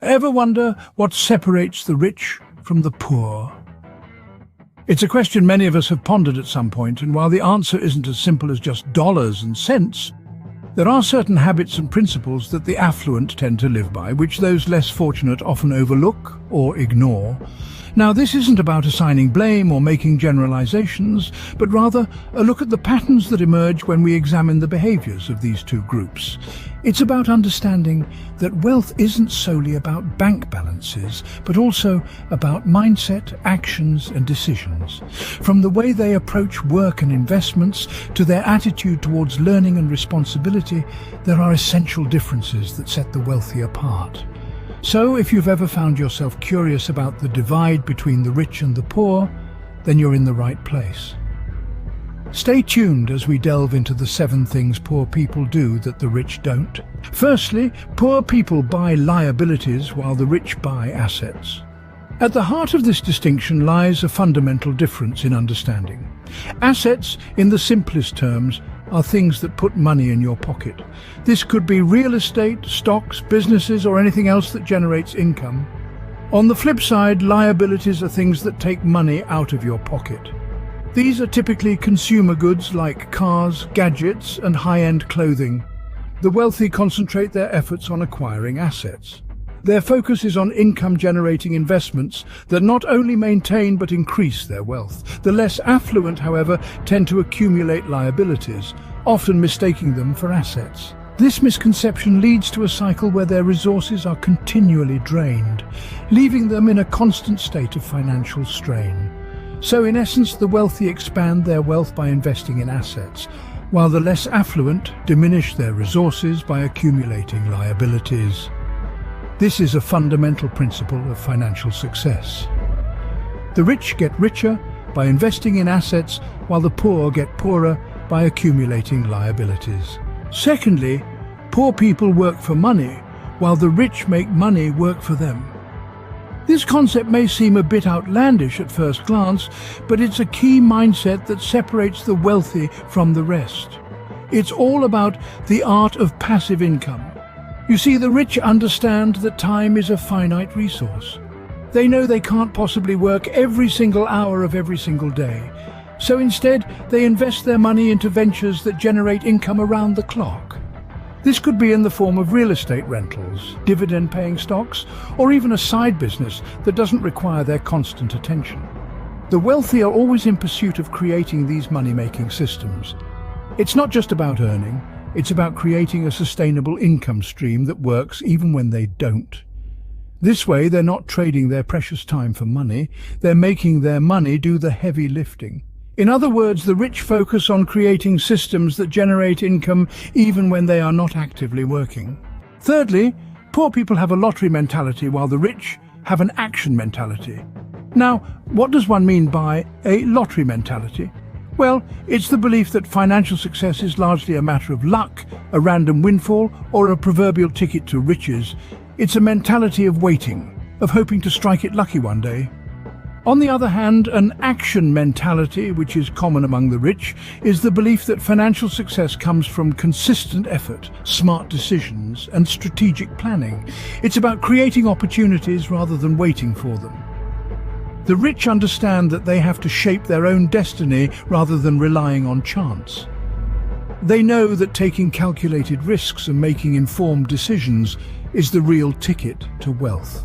Ever wonder what separates the rich from the poor? It's a question many of us have pondered at some point, and while the answer isn't as simple as just dollars and cents, there are certain habits and principles that the affluent tend to live by, which those less fortunate often overlook or ignore. Now, this isn't about assigning blame or making generalizations, but rather a look at the patterns that emerge when we examine the behaviors of these two groups. It's about understanding that wealth isn't solely about bank balances, but also about mindset, actions, and decisions. From the way they approach work and investments to their attitude towards learning and responsibility, there are essential differences that set the wealthy apart. So, if you've ever found yourself curious about the divide between the rich and the poor, then you're in the right place. Stay tuned as we delve into the 7 things poor people do that the rich don't. Firstly, poor people buy liabilities while the rich buy assets. At the heart of this distinction lies a fundamental difference in understanding. Assets, in the simplest terms, are things that put money in your pocket. This could be real estate, stocks, businesses, or anything else that generates income. On the flip side, liabilities are things that take money out of your pocket. These are typically consumer goods like cars, gadgets, and high-end clothing. The wealthy concentrate their efforts on acquiring assets. Their focus is on income-generating investments that not only maintain but increase their wealth. The less affluent, however, tend to accumulate liabilities, often mistaking them for assets. This misconception leads to a cycle where their resources are continually drained, leaving them in a constant state of financial strain. So, in essence, the wealthy expand their wealth by investing in assets, while the less affluent diminish their resources by accumulating liabilities. This is a fundamental principle of financial success. The rich get richer by investing in assets, while the poor get poorer by accumulating liabilities. Secondly, poor people work for money, while the rich make money work for them. This concept may seem a bit outlandish at first glance, but it's a key mindset that separates the wealthy from the rest. It's all about the art of passive income. You see, the rich understand that time is a finite resource. They know they can't possibly work every single hour of every single day. So instead, they invest their money into ventures that generate income around the clock. This could be in the form of real estate rentals, dividend-paying stocks, or even a side business that doesn't require their constant attention. The wealthy are always in pursuit of creating these money-making systems. It's not just about earning. It's about creating a sustainable income stream that works even when they don't. This way, they're not trading their precious time for money, they're making their money do the heavy lifting. In other words, the rich focus on creating systems that generate income even when they are not actively working. Thirdly, poor people have a lottery mentality while the rich have an action mentality. Now, what does one mean by a lottery mentality? Well, it's the belief that financial success is largely a matter of luck, a random windfall, or a proverbial ticket to riches. It's a mentality of waiting, of hoping to strike it lucky one day. On the other hand, an action mentality, which is common among the rich, is the belief that financial success comes from consistent effort, smart decisions, and strategic planning. It's about creating opportunities rather than waiting for them. The rich understand that they have to shape their own destiny rather than relying on chance. They know that taking calculated risks and making informed decisions is the real ticket to wealth.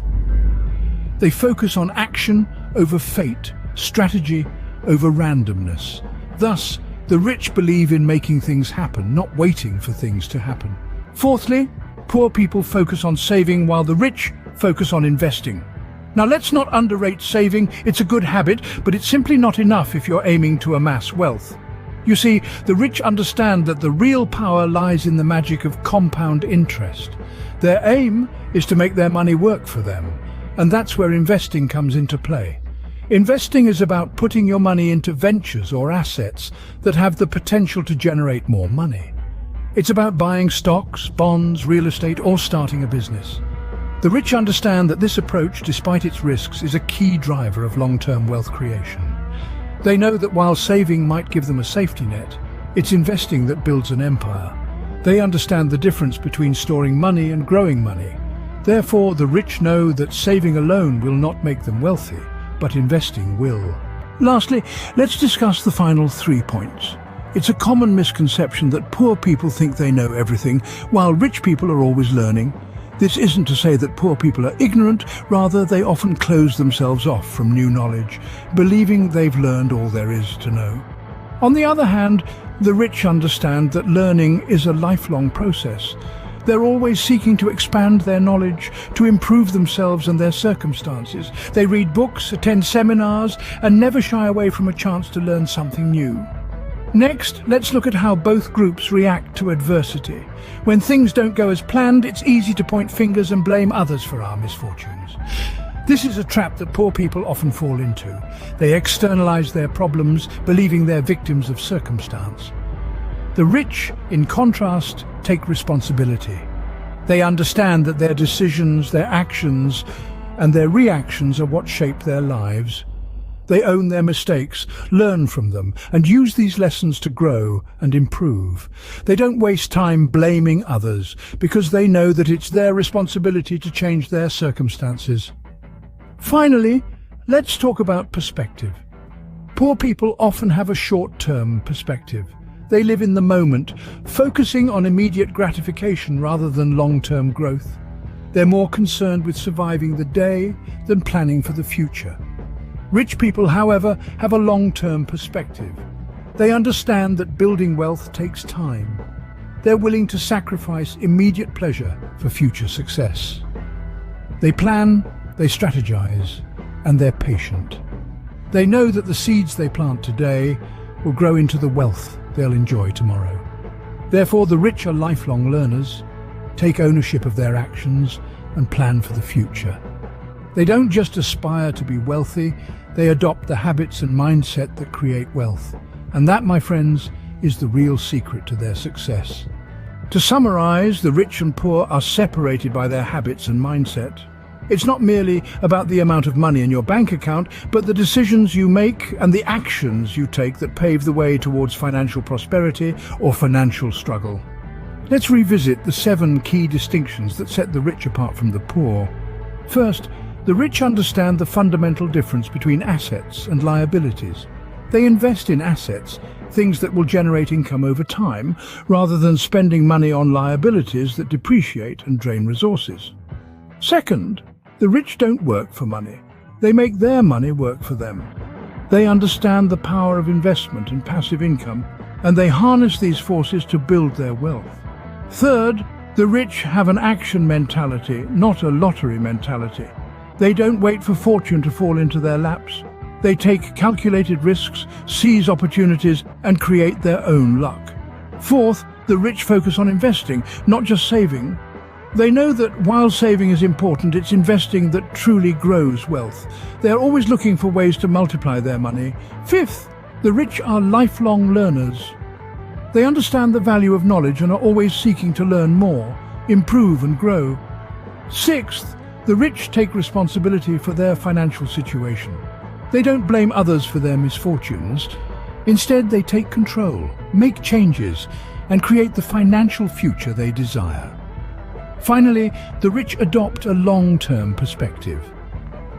They focus on action over fate, strategy over randomness. Thus, the rich believe in making things happen, not waiting for things to happen. Fourthly, poor people focus on saving while the rich focus on investing. Now, let's not underrate saving. It's a good habit, but it's simply not enough if you're aiming to amass wealth. You see, the rich understand that the real power lies in the magic of compound interest. Their aim is to make their money work for them, and that's where investing comes into play. Investing is about putting your money into ventures or assets that have the potential to generate more money. It's about buying stocks, bonds, real estate, or starting a business. The rich understand that this approach, despite its risks, is a key driver of long-term wealth creation. They know that while saving might give them a safety net, it's investing that builds an empire. They understand the difference between storing money and growing money. Therefore, the rich know that saving alone will not make them wealthy, but investing will. Lastly, let's discuss the final 3 points. It's a common misconception that poor people think they know everything, while rich people are always learning. This isn't to say that poor people are ignorant, rather they often close themselves off from new knowledge, believing they've learned all there is to know. On the other hand, the rich understand that learning is a lifelong process. They're always seeking to expand their knowledge, to improve themselves and their circumstances. They read books, attend seminars, and never shy away from a chance to learn something new. Next, let's look at how both groups react to adversity. When things don't go as planned, it's easy to point fingers and blame others for our misfortunes. This is a trap that poor people often fall into. They externalize their problems, believing they're victims of circumstance. The rich, in contrast, take responsibility. They understand that their decisions, their actions, and their reactions are what shape their lives. They own their mistakes, learn from them, and use these lessons to grow and improve. They don't waste time blaming others, because they know that it's their responsibility to change their circumstances. Finally, let's talk about perspective. Poor people often have a short-term perspective. They live in the moment, focusing on immediate gratification rather than long-term growth. They're more concerned with surviving the day than planning for the future. Rich people, however, have a long-term perspective. They understand that building wealth takes time. They're willing to sacrifice immediate pleasure for future success. They plan, they strategize, and they're patient. They know that the seeds they plant today will grow into the wealth they'll enjoy tomorrow. Therefore, the rich are lifelong learners, take ownership of their actions, and plan for the future. They don't just aspire to be wealthy, they adopt the habits and mindset that create wealth. And that, my friends, is the real secret to their success. To summarize, the rich and poor are separated by their habits and mindset. It's not merely about the amount of money in your bank account, but the decisions you make and the actions you take that pave the way towards financial prosperity or financial struggle. Let's revisit the 7 key distinctions that set the rich apart from the poor. First, the rich understand the fundamental difference between assets and liabilities. They invest in assets, things that will generate income over time, rather than spending money on liabilities that depreciate and drain resources. Second, the rich don't work for money. They make their money work for them. They understand the power of investment and passive income, and they harness these forces to build their wealth. Third, the rich have an action mentality, not a lottery mentality. They don't wait for fortune to fall into their laps. They take calculated risks, seize opportunities, and create their own luck. Fourth, the rich focus on investing, not just saving. They know that while saving is important, it's investing that truly grows wealth. They're always looking for ways to multiply their money. Fifth, the rich are lifelong learners. They understand the value of knowledge and are always seeking to learn more, improve and grow. Sixth, the rich take responsibility for their financial situation. They don't blame others for their misfortunes. Instead, they take control, make changes, and create the financial future they desire. Finally, the rich adopt a long-term perspective.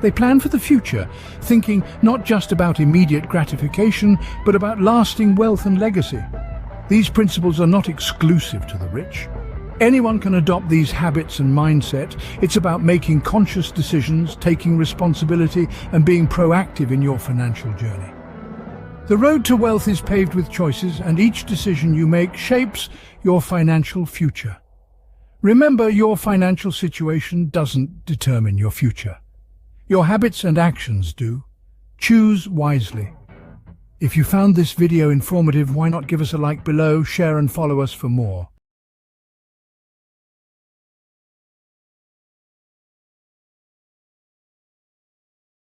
They plan for the future, thinking not just about immediate gratification, but about lasting wealth and legacy. These principles are not exclusive to the rich. Anyone can adopt these habits and mindset. It's about making conscious decisions, taking responsibility, and being proactive in your financial journey. The road to wealth is paved with choices, and each decision you make shapes your financial future. Remember, your financial situation doesn't determine your future. Your habits and actions do. Choose wisely. If you found this video informative, why not give us a like below, share and follow us for more.